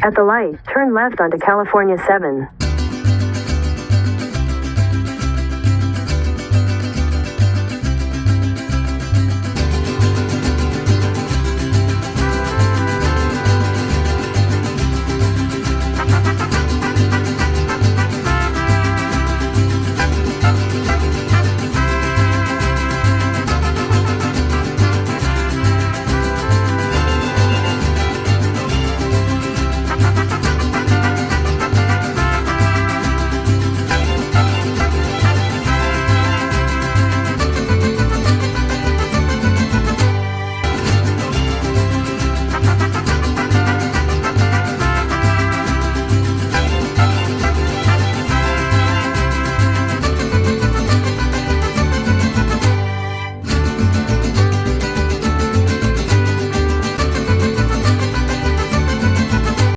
At the light, turn left onto California 7.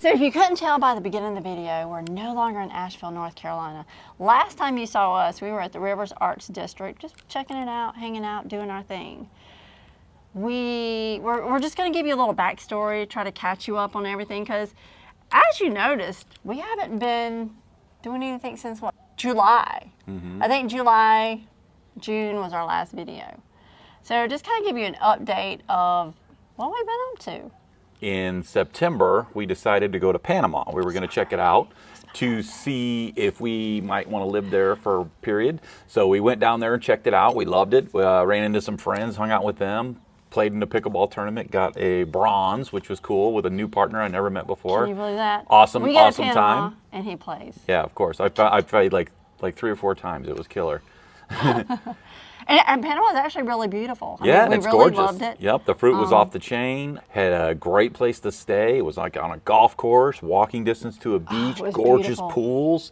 If you couldn't tell by the beginning of the video, we're no longer in Asheville, North Carolina. Last time you saw us, we were at the Rivers Arts District, just checking it out, hanging out, doing our thing. We're just going to give you a little backstory, try to catch you up on everything, because as you noticed, we haven't been doing anything since what? July. I think July, June was our last video. So just kind of give you an update of what we've been up to. In September, we decided to go to Panama. We were going to check it out to see if we might want to live there for a period. So we went down there and checked it out. We loved it. We ran into some friends, hung out with them, played in the pickleball tournament, got a bronze, which was cool, with a new partner I never met before. Can you believe that? Awesome, we got awesome to Panama, time. And he plays. Yeah, of course. I played like 3 or 4 times. It was killer. And Panama is actually really beautiful. Yeah, we it's really gorgeous. Loved it. Yep, the fruit was off the chain. Had a great place to stay. It was like on a golf course, walking distance to a beach, gorgeous beautiful. Pools.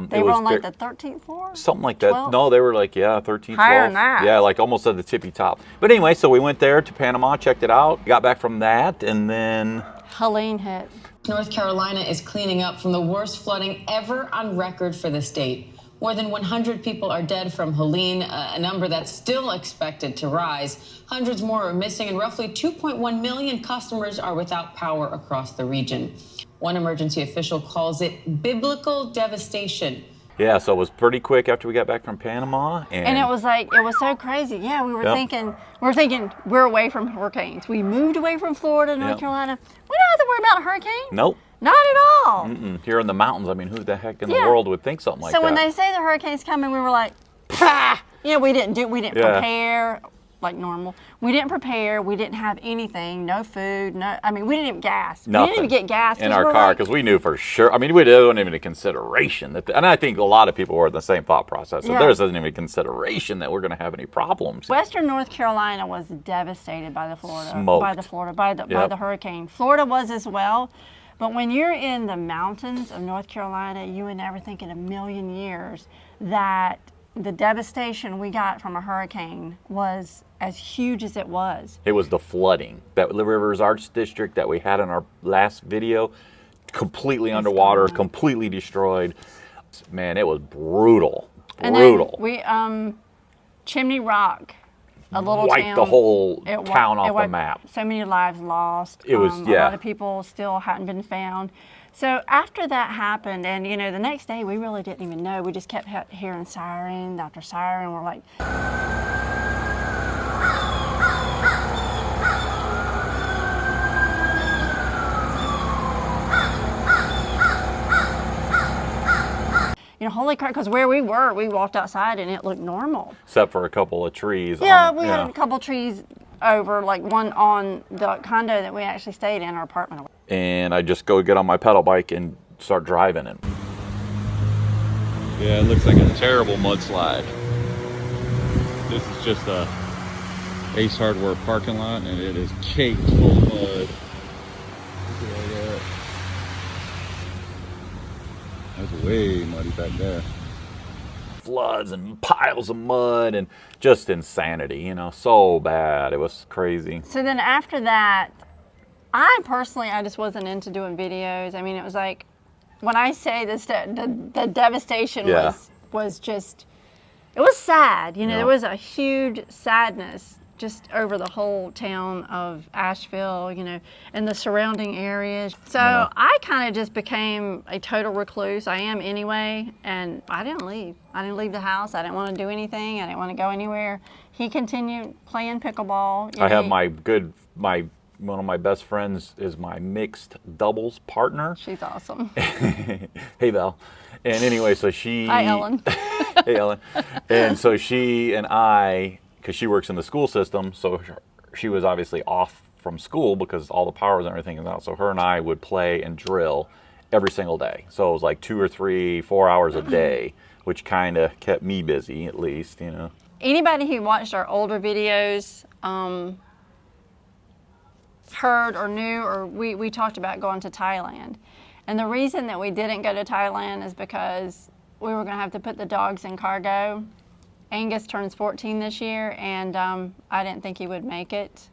They were on like the 13th floor? Something like that. 12th? No, they were like, 13th, Higher 12th. than that. Yeah, like almost at the tippy top. But anyway, so we went there to Panama, checked it out, got back from that, and then Helene hit. North Carolina is cleaning up from the worst flooding ever on record for the state. More than 100 people are dead from Helene, a number that's still expected to rise. Hundreds more are missing, and roughly 2.1 million customers are without power across the region. One emergency official calls it biblical devastation. yeah, so it was pretty quick after we got back from Panama. And it was like, it was so crazy. Yeah, we were thinking we're away from hurricanes. We moved away from Florida, North Carolina. We don't have to worry about a hurricane. Nope. Not at all. Here in the mountains, I mean, who the heck in the world would think something like that? So when they say the hurricane's coming, we were like, pah! You know, we didn't prepare like normal. We didn't prepare. We didn't have anything. No food. No, I mean, we didn't have gas. Nothing. We didn't even get gas in our car because we knew for sure. I mean, we didn't even a consideration that, and I think a lot of people were in the same thought process. So there isn't even a consideration that we're going to have any problems. Western North Carolina was devastated by the Smoked. by the hurricane. Florida was as well. But when you're in the mountains of North Carolina, you would never think in a million years that the devastation we got from a hurricane was as huge as it was. It was the flooding. That Rivers Arts District that we had in our last video, completely underwater, completely destroyed. Man, it was brutal. Brutal. And then Chimney Rock, a little wiped town, the whole town off the map. So many lives lost. It was, a lot of people still hadn't been found. So after that happened, and you know, the next day we really didn't even know. We just kept hearing siren after siren. We're like, you know, holy crap, because where we were, we walked outside and it looked normal. Except for a couple of trees. Yeah, we had a couple of trees over, like one on the condo that we actually stayed in, our apartment. And I just go get on my pedal bike and start driving it. Yeah, it looks like a terrible mudslide. This is just a Ace Hardware parking lot, and it is caked full of mud. Look at that. That's way muddy back there. Floods and piles of mud and just insanity, you know, so bad. It was crazy. So then after that, I just wasn't into doing videos. I mean, it was like, when I say this, the devastation was just, it was sad. You know, there was a huge sadness just over the whole town of Asheville, you know, and the surrounding areas. So I kind of just became a total recluse. I am anyway, and I didn't leave. I didn't leave the house. I didn't want to do anything. I didn't want to go anywhere. He continued playing pickleball. I have one of my best friends is my mixed doubles partner. She's awesome. Hey, Val. And anyway, so she... Hi, Ellen. Hey, Ellen. And so she and I, because she works in the school system, so she was obviously off from school because all the powers and everything is out. So her and I would play and drill every single day. So it was like 2 or 3, 4 hours a day, which kind of kept me busy, at least, you know. Anybody who watched our older videos heard or knew, or we talked about going to Thailand. And the reason that we didn't go to Thailand is because we were going to have to put the dogs in cargo. Angus turns 14 this year, and I didn't think he would make it.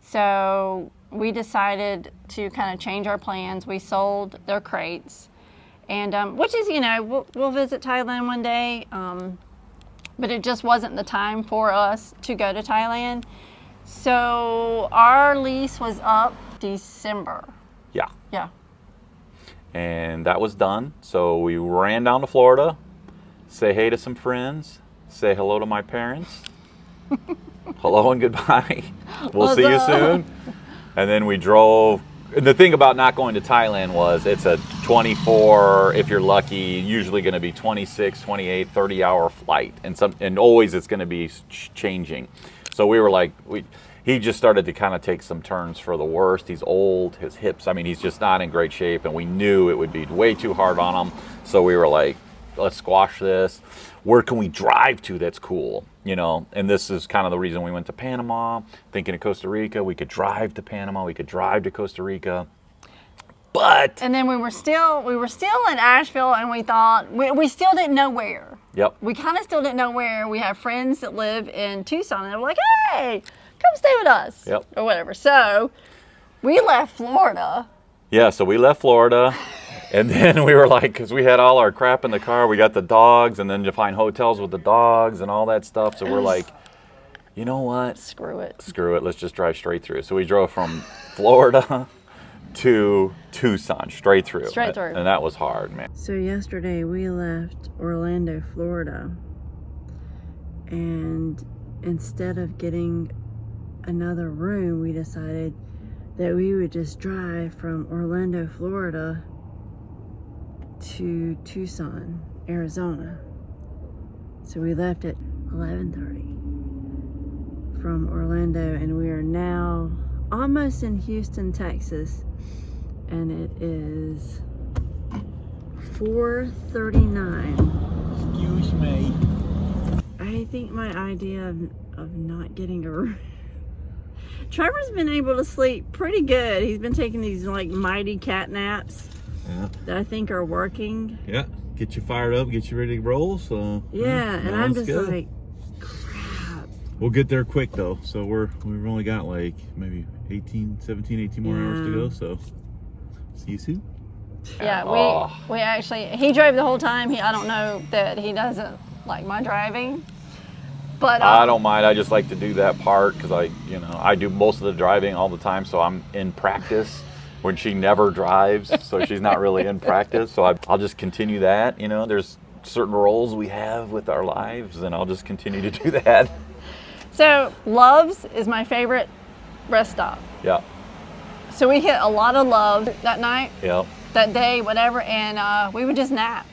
So we decided to kind of change our plans. We sold their crates, and which is, you know, we'll visit Thailand one day, but it just wasn't the time for us to go to Thailand. So our lease was up December. Yeah. Yeah. And that was done. So we ran down to Florida, say hey to some friends, say hello to my parents. Hello and goodbye. We'll see you soon. And then we drove. And the thing about not going to Thailand was it's a 24, if you're lucky, usually going to be 26, 28, 30-hour flight. And always it's going to be changing. So we were like, he just started to kind of take some turns for the worst. He's old, his hips, I mean, he's just not in great shape, and we knew it would be way too hard on him. So we were like, let's squash this. Where can we drive to that's cool? You know, and this is kind of the reason we went to Panama, thinking of Costa Rica. We could drive to Panama, we could drive to Costa Rica. But and then we were still in Asheville, and we thought we still didn't know where. Yep. We kind of still didn't know where. We have friends that live in Tucson, and they were like, "Hey, come stay with us," Yep. or whatever. So we left Florida. Yeah, so we left Florida, and then we were like, because we had all our crap in the car, we got the dogs, and then to find hotels with the dogs and all that stuff. So we're like, you know what? Screw it. Let's just drive straight through. So we drove from Florida to Tucson, straight through. And that was hard, man. So yesterday we left Orlando, Florida, and instead of getting another room, we decided that we would just drive from Orlando, Florida to Tucson, Arizona. So we left at 11:30 from Orlando, and we are now almost in Houston, Texas, and it is 4:39. Excuse me. I think my idea of not getting a room. Trevor's been able to sleep pretty good. He's been taking these like mighty cat naps that I think are working. Yeah, get you fired up, get you ready to roll. So yeah, and I'm just like, crap. We'll get there quick though. So we've only got like maybe 17, 18 more hours to go. So see you soon. Yeah, we actually, he drove the whole time. I don't know that he doesn't like my driving, but I don't mind. I just like to do that part because I do most of the driving all the time. So I'm in practice when she never drives. So she's not really in practice. So I'll just continue that. You know, there's certain roles we have with our lives, and I'll just continue to do that. So Love's is my favorite rest stop. Yeah. So we hit a lot of Love's that night. Yep. That day, whatever, and we would just nap.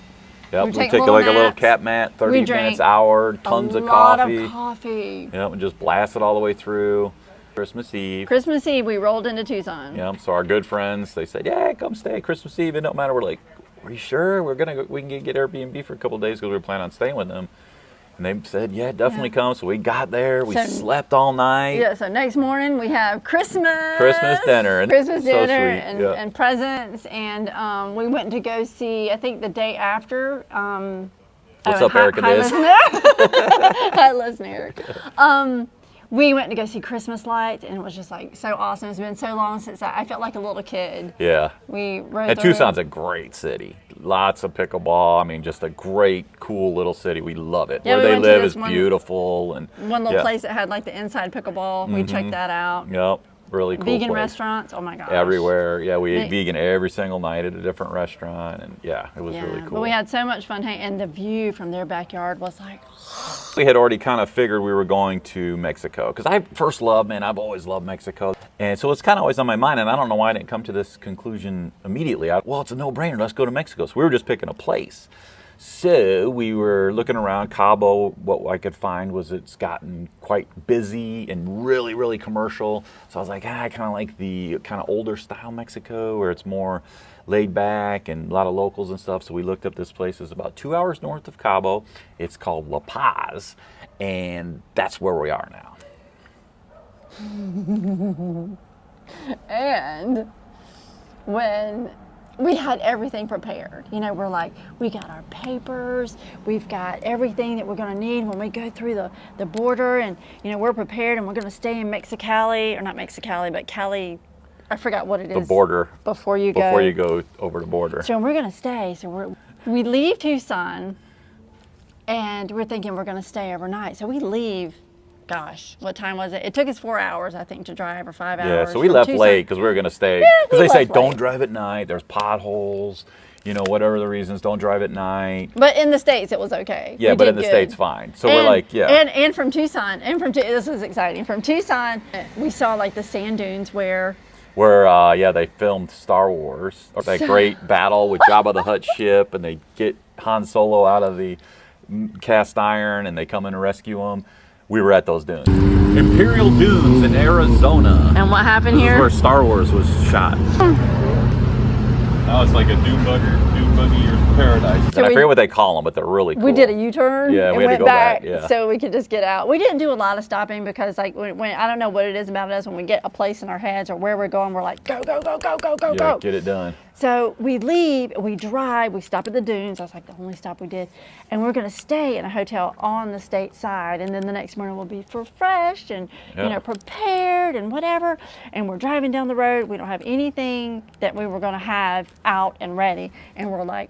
Yep, we'd take like a little cat mat, 30 minutes, hour, tons of coffee. A lot of coffee. Yep, and just blast it all the way through. Christmas Eve. Christmas Eve, we rolled into Tucson. Yep, so our good friends, they said, yeah, come stay Christmas Eve. It don't matter. We're like, are you sure? We can get Airbnb for a couple of days because we were planning on staying with them. And they said, yeah, definitely come. So we got there. We slept all night. Yeah, so next morning we have Christmas dinner. And presents. And we went to go see, I think the day after. What's up, Eric? Hi, listener. Hi, listener. we went to go see Christmas lights, and it was just like so awesome. It's been so long since I felt like a little kid. Yeah. We rode And through. Tucson's a great city. Lots of pickleball. I mean, just a great, cool little city. We love it. Yeah, Where we they went to live this is beautiful. And one little yeah. place that had like the inside pickleball. We checked that out. Yep. Really cool Vegan place. restaurants. Oh my gosh. Everywhere. Yeah, we ate vegan every single night at a different restaurant. And yeah, it was really cool. But we had so much fun, and the view from their backyard was like. We had already kind of figured we were going to Mexico because I've always loved Mexico. And so it's kind of always on my mind, and I don't know why I didn't come to this conclusion immediately. Well, it's a no-brainer. Let's go to Mexico. So we were just picking a place. So we were looking around Cabo. What I could find was it's gotten quite busy and really, really commercial. So I was like, I kind of like the kind of older style Mexico where it's more laid back and a lot of locals and stuff. So we looked up this place. It's about 2 hours north of Cabo. It's called La Paz, and that's where we are now. And when we had everything prepared, you know, we're like, we got our papers, we've got everything that we're going to need when we go through the border, and you know, we're prepared, and we're going to stay in Mexicali, or not Mexicali, but Cali. I forgot what it is. The border. Before you go over the border. So we're going to stay. So we leave Tucson, and we're thinking we're going to stay overnight. So we leave, gosh, what time was it? It took us 4 hours, I think, to drive, or 5 hours. Yeah, so we left late because we were going to stay. Because they say don't drive at night. There's potholes. You know, whatever the reasons, don't drive at night. But in the States, it was okay. Yeah, but in the States, fine. So we're like, yeah. And from Tucson, this is exciting. From Tucson, we saw like the sand dunes where they filmed Star Wars. That great battle with Jabba the Hutt ship, and they get Han Solo out of the cast iron, and they come in and rescue him. We were at those dunes. Imperial Dunes in Arizona. And what happened here? This is where Star Wars was shot. Now it's like a dune buggy or paradise. So I forget what they call them, but they're really cool. We did a U-turn and we had went to go back, yeah. so we could just get out. We didn't do a lot of stopping because, like, when I don't know what it is about us, when we get a place in our heads or where we're going, we're like, go, go, go, go, go, go, Yeah, go. get it done. So we leave, we drive, we stop at the dunes. That's like the only stop we did. And we're going to stay in a hotel on the state side. And then the next morning we'll be refreshed and, you know, prepared and whatever. And we're driving down the road. We don't have anything that we were going to have out and ready. And we're like,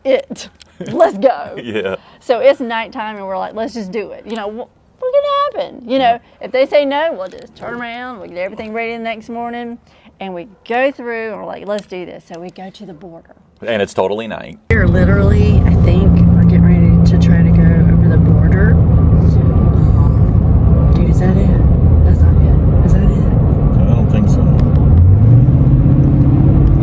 let's go. Yeah. So it's nighttime and we're like, let's just do it. You know, what can happen? You know, if they say no, we'll just turn around. We get everything ready the next morning. And we go through and we're like, let's do this. So we go to the border. And it's totally night. We're literally, I think, we're getting ready to try to go over the border. Dude, is that it? That's not it. Is that it? I don't think so.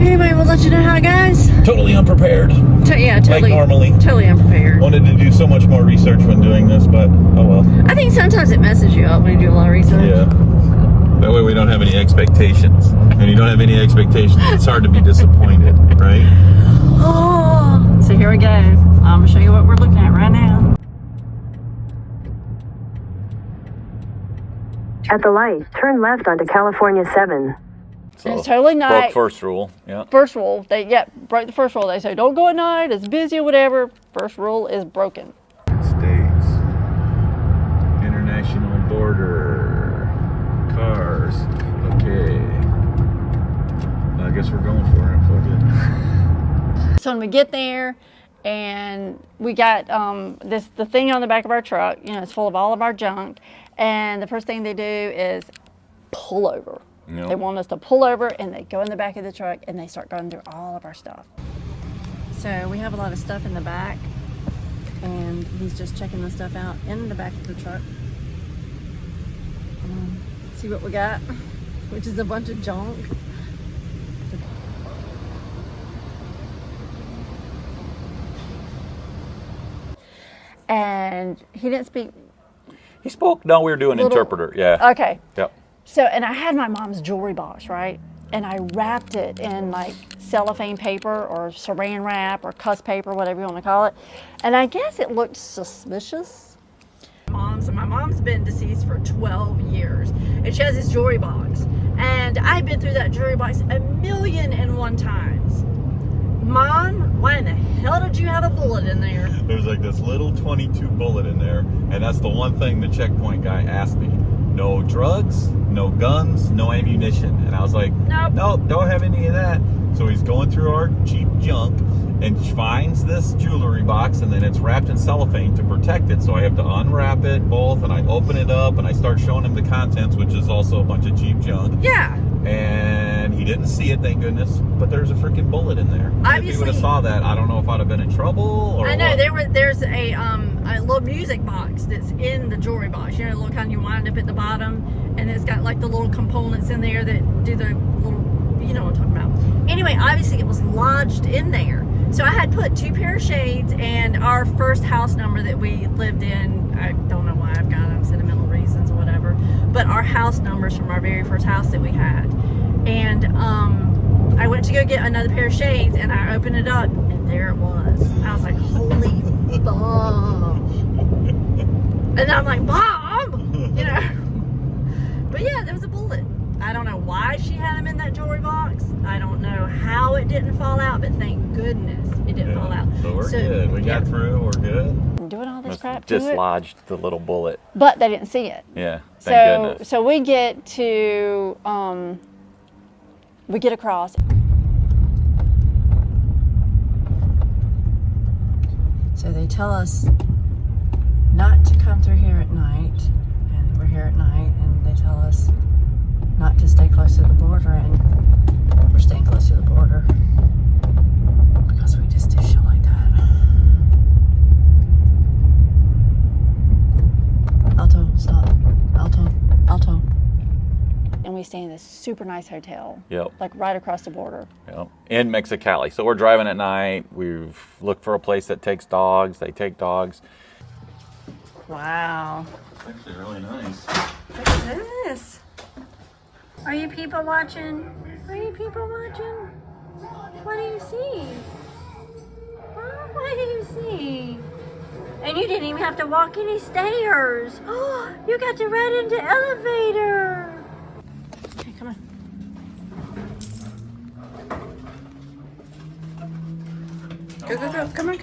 Anyway, we'll let you know how it goes. Totally unprepared. Yeah, totally. Like normally. Totally unprepared. Wanted to do so much more research when doing this, but oh well. I think sometimes it messes you up when you do a lot of research. Yeah. That way we don't have any expectations. And you don't have any expectations, it's hard to be disappointed, right? Oh. So here we go. I'm going to show you what we're looking at right now. At the light, turn left onto California 7. So, it's totally night. broke first rule, yeah. First rule, broke the first rule. They say don't go at night, it's busy or whatever. First rule is broken. States. International border. Cars. Okay. I guess we're going for it. Fuck it. So when we get there, and we got the thing on the back of our truck, you know, it's full of all of our junk, and the first thing they do is pull over. Yep. They want us to pull over, and they go in the back of the truck, and they start going through all of our stuff. So we have a lot of stuff in the back, and he's just checking the stuff out in the back of the truck. See what we got, which is a bunch of junk. And he didn't speak. He spoke. No, we were doing interpreter. Yeah. Okay. Yep. So, and I had my mom's jewelry box, right? And I wrapped it in like cellophane paper or saran wrap or cuss paper, whatever you want to call it. And I guess it looked suspicious. My mom's been deceased for 12 years, and she has this jewelry box. And I've been through that jewelry box 1,000,001 times. Mom, why in the hell did you have a bullet in there? There's like this little 22 bullet in there, and that's the one thing the checkpoint guy asked me. No drugs, no guns, no ammunition. And I was like, nope, don't have any of that. So he's going through our cheap junk and finds this jewelry box, and then it's wrapped in cellophane to protect it. So I have to unwrap it both, and I open it up, and I start showing him the contents, which is also a bunch of cheap junk. Yeah. And he didn't see it, thank goodness, but there's a freaking bullet in there. Obviously, if he would have saw that, I don't know if I'd have been in trouble or I know, what. there's a little music box that's in the jewelry box. You know, the little kind you wind up at the bottom, and it's got like the little components in there that do the little, you know what I'm talking about. Anyway, obviously it was lodged in there. So I had put 2 pair of shades and our first house number that we lived in. I don't know why I've got them, sentimental reasons or whatever, but our house numbers from our very first house that we had. And I went to go get another pair of shades, and I opened it up, and there it was. I was like, holy fuck. And I'm like, Mom, you know. But yeah, there was a bullet. I don't know why she had him in that jewelry box. I don't know how it didn't fall out, but thank goodness it didn't fall out. So we're good. We got through. We're good. Doing all this crap to Dislodged the little bullet. But they didn't see it. Yeah. Thank goodness. So we get to we get across. So they tell us not to come through here at night, and we're here at night, and they tell us not to stay close to the border, and we're staying close to the border because we just do shit like that. Alto, stop. Alto. And we stay in this super nice hotel. Yep. Like right across the border. Yep. In Mexicali. So we're driving at night. We've looked for a place that takes dogs. They take dogs. Wow. It's actually really nice. Look at this. Are you people watching? Are you people watching? What do you see? What do you see? And you didn't even have to walk any stairs. Oh, you got to ride into elevator. Okay, come on. Go. Come on.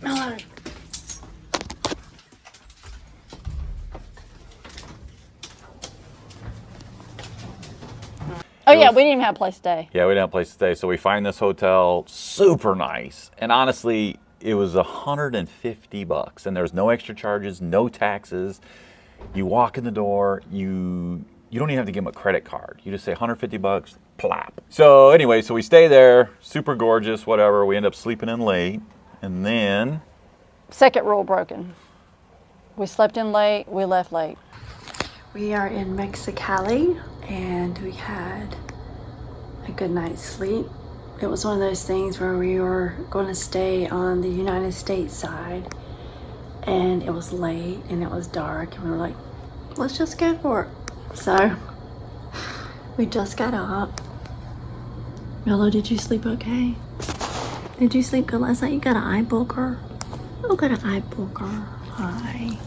Hello. Oh yeah, we didn't even have a place to stay. Yeah, we didn't have a place to stay. So we find this hotel, super nice. And honestly, it was $150, and there's no extra charges, no taxes. You walk in the door, you don't even have to give them a credit card. You just say $150, plop. So anyway, so we stay there, super gorgeous, whatever. We end up sleeping in late, and then... Second rule broken. We slept in late, we left late. We are in Mexicali, and we had a good night's sleep. It was one of those things where we were going to stay on the United States side, and it was late and it was dark, and we were like, let's just go for it. So we just got up. Mello, did you sleep okay? Did you sleep good last night? You got an eye booger? Oh, got an eye booger. Hi.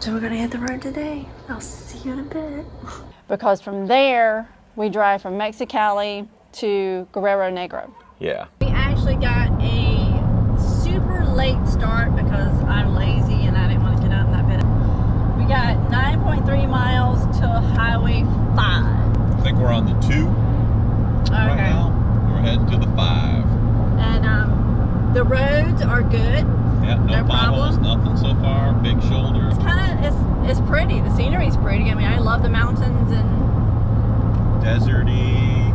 So we're gonna hit the road today. I'll see you in a bit. Because from there, we drive from Mexicali to Guerrero Negro. Yeah. We actually got a super late start because I'm lazy and I didn't want to get out in that bit. We got 9.3 miles to Highway 5. I think we're on the 2 right now. We're heading to the 5. And the roads are good. Yeah, no potholes, nothing so far. Big shoulders. It's pretty. The scenery's pretty. I mean, I love the mountains and deserty.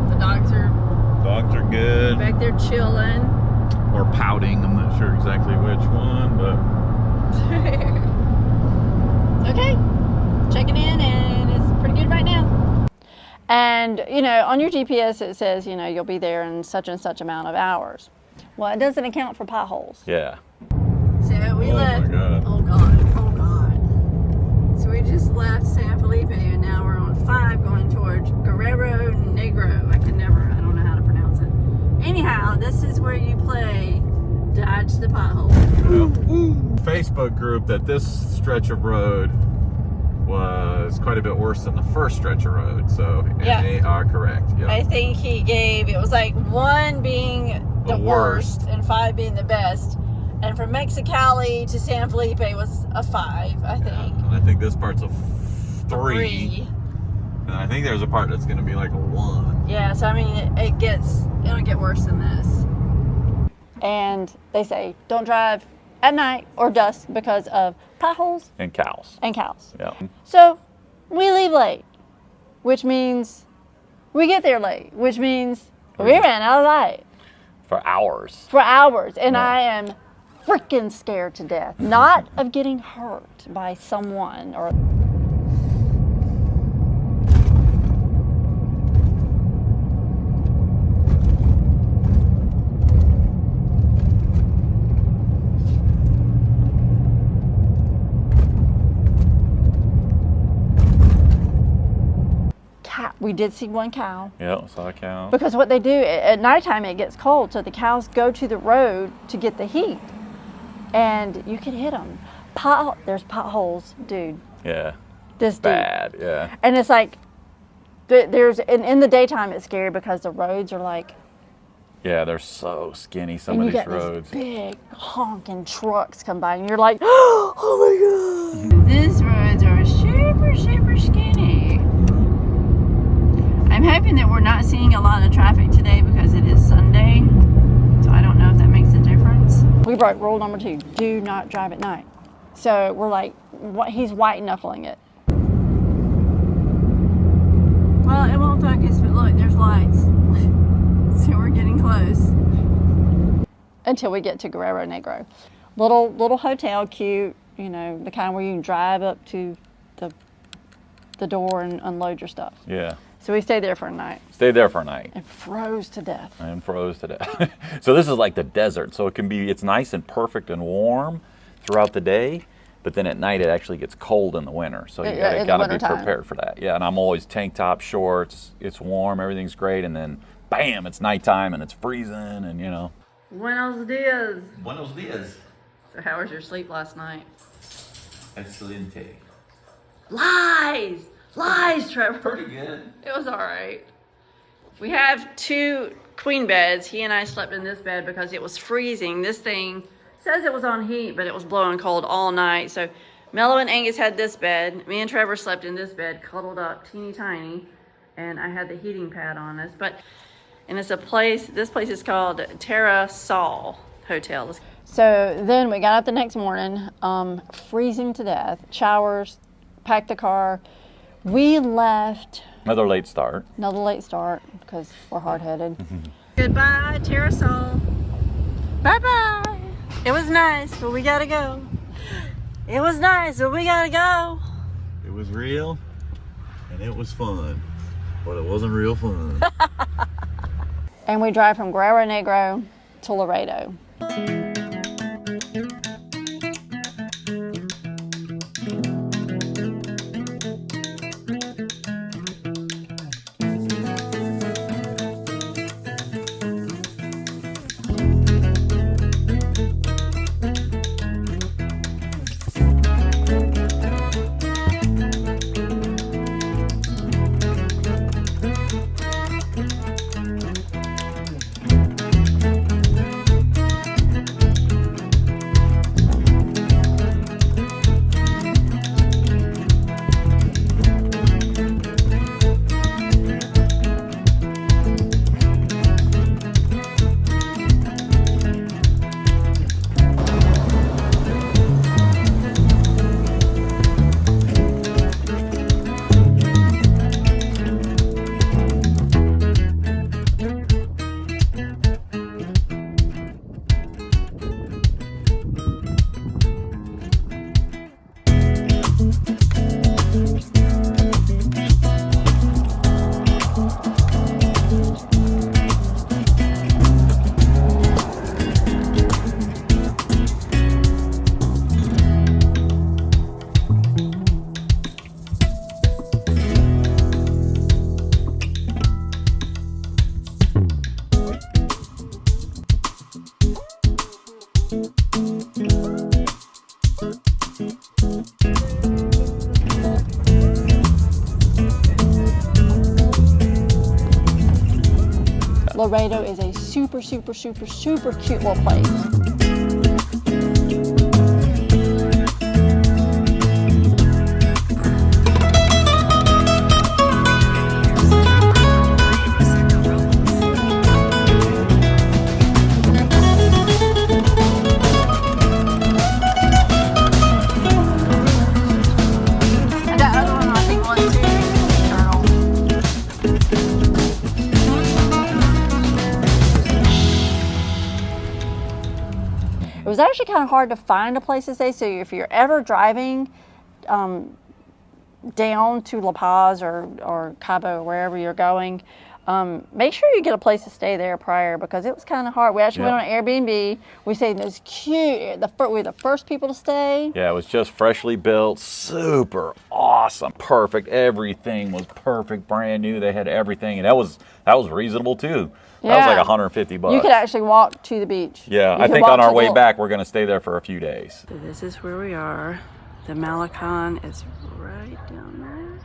The dogs are good. back there chilling. Or pouting. I'm not sure exactly which one, but okay, checking in, and it's pretty good right now. And you know, on your GPS it says, you know, you'll be there in such and such amount of hours. Well, it doesn't account for potholes. yeah. So we left. My God. Oh God. So we just left San Felipe, and now we're on 5 going towards Guerrero Negro. I don't know how to pronounce it. Anyhow, this is where you play dodge the pothole. Yeah. Facebook group that this stretch of road was quite a bit worse than the first stretch of road. So Yeah. they are correct. Yep. I think he gave, it was like 1 being the worst and 5 being the best. And from Mexicali to San Felipe was a 5, I think. And I think this part's a 3. And I think there's a part that's going to be like a 1. Yeah, so I mean, it'll get worse than this. And they say, don't drive at night or dusk because of potholes And cows. and cows. Yeah. So we leave late, which means we get there late, which means we ran out of light For hours. for hours. And Yeah. I am freaking scared to death. Not of getting hurt by someone or... We did see 1 cow. Yeah, saw a cow. Because what they do, at nighttime it gets cold, so the cows go to the road to get the heat. And you can hit them. There's potholes, dude. Yeah. This deep. Bad, yeah. And it's like, in the daytime it's scary because the roads are like, Yeah, they're so skinny, some and of you these got roads. these big honking trucks come by and you're like, oh my God. These roads are super, super skinny. I'm hoping that we're not seeing a lot of traffic today because it is Sunday. So I don't know if that makes a difference. We broke rule number 2, do not drive at night. So we're like, he's white knuckling it. Well, it won't focus, but look, there's lights. So we're getting close. Until we get to Guerrero Negro. Little hotel, cute, you know, the kind where you can drive up to the door and unload your stuff. Yeah. So we stayed there for a night. Stayed there for a night. And froze to death. And froze to death. So this is like the desert. So it's nice and perfect and warm throughout the day, but then at night it actually gets cold in the winter. So you gotta be prepared for that. Yeah, and I'm always tank top, shorts, it's warm, everything's great, and then bam, it's nighttime and it's freezing and you know. Buenos dias. Buenos dias. So how was your sleep last night? Excelente. Lies! Lies, Trevor. Pretty good. It was all right. We have 2 queen beds. He and I slept in this bed because it was freezing. This thing says it was on heat, but it was blowing cold all night. So Mello and Angus had this bed. Me and Trevor slept in this bed, cuddled up, teeny tiny. And I had the heating pad on us. And it's a place, this place is called Terra Sol Hotel. So then we got up the next morning, freezing to death, showers, packed the car. We left. Another late start because we're hard-headed. Goodbye, Terra Sol. Bye-bye. It was nice, but we gotta go. It was nice, but we gotta go. It was real and it was fun, but it wasn't real fun. And we drive from Guerrero Negro to Loreto. Loreto is a super, super, super, super cute little place. It was actually kind of hard to find a place to stay, so if you're ever driving down to La Paz or Cabo, wherever you're going, make sure you get a place to stay there prior, because it was kind of hard. We actually went on an Airbnb. We stayed in this cute, we were the first people to stay. Yeah, it was just freshly built, super awesome, perfect. Everything was perfect, brand new. They had everything, and that was reasonable too. That was like $150. You could actually walk to the beach. Yeah, I think on our way back, we're going to stay there for a few days. So this is where we are. The Malecon is right down there.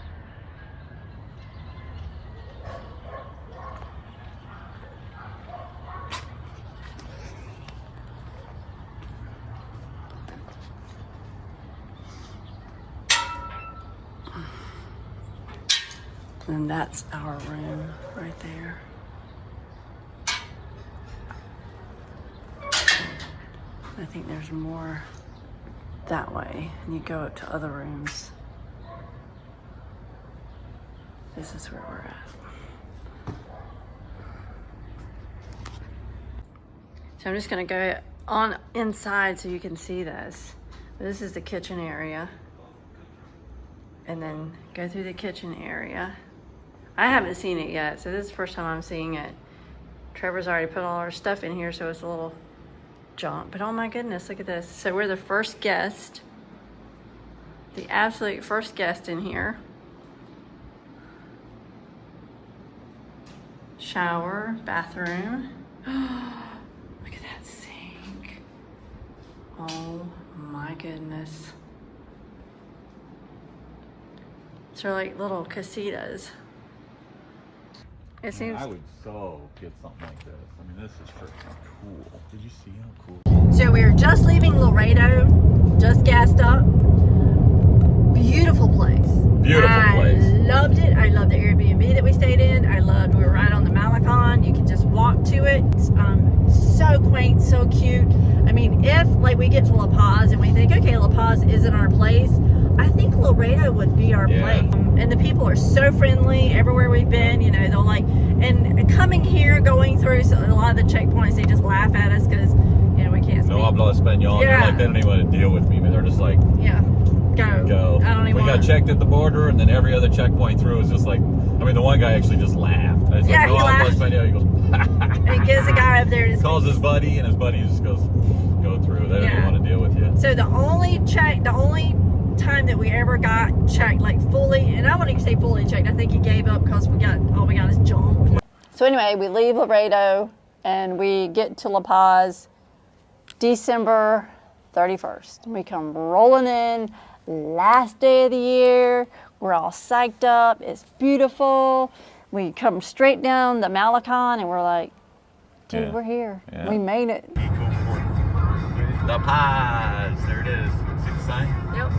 And that's our room right there. I think there's more that way, and you go up to other rooms. This is where we're at. So I'm just gonna go on inside so you can see this. This is the kitchen area. And then go through the kitchen area. I haven't seen it yet, so this is the first time I'm seeing it. Trevor's already put all our stuff in here, so it's a little junk, but oh my goodness, look at this. So we're the first guest, the absolute first guest in here. Shower, bathroom. Look at that sink. Oh my goodness. So they're like little casitas. It seems. I would so get something like this. I mean, this is freaking cool. Did you see how cool? So we were just leaving Loreto, just gassed up. Beautiful place. Beautiful place. I loved it. I loved the Airbnb that we stayed in. We were right on the Malecon. You can just walk to it. So quaint, so cute. I mean, if like we get to La Paz and we think, okay, La Paz isn't our place, I think Loreto would be our place. And the people are so friendly everywhere we've been. You know, they'll like, and coming here, going through a lot of the checkpoints, they just laugh at us because, you know, we can't speak. No hablo español. Yeah. They're like, they don't even want to deal with me, but they're just like, yeah, go. I don't even We got checked at the border, and then every other checkpoint through is just like, I mean, the one guy actually just laughed. It's Yeah, like, no he hablo laughed. español. He goes, And gives a guy up there. calls his buddy, and his buddy just goes, go through. They don't even want to deal with you. So the only time that we ever got checked, like fully, and I wouldn't even say fully checked, I think he gave up because all we got is junk. So anyway, we leave Loreto and we get to La Paz December 31st. We come rolling in, last day of the year. We're all psyched up. It's beautiful. We come straight down the Malecon and we're like, dude, we're here. Yeah. We made it. La Paz. There it is. See the sign? Yep.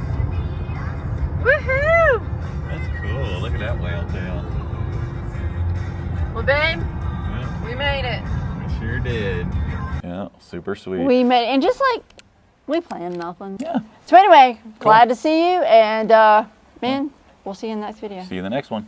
Woohoo! That's cool. Look at that whale tail. Well, babe, Yeah, we made it. we sure did. Yeah, super sweet. We made it. And just like, we planned nothing. Yeah. So anyway, glad to see you. And, man, we'll see you in the next video. See you in the next one.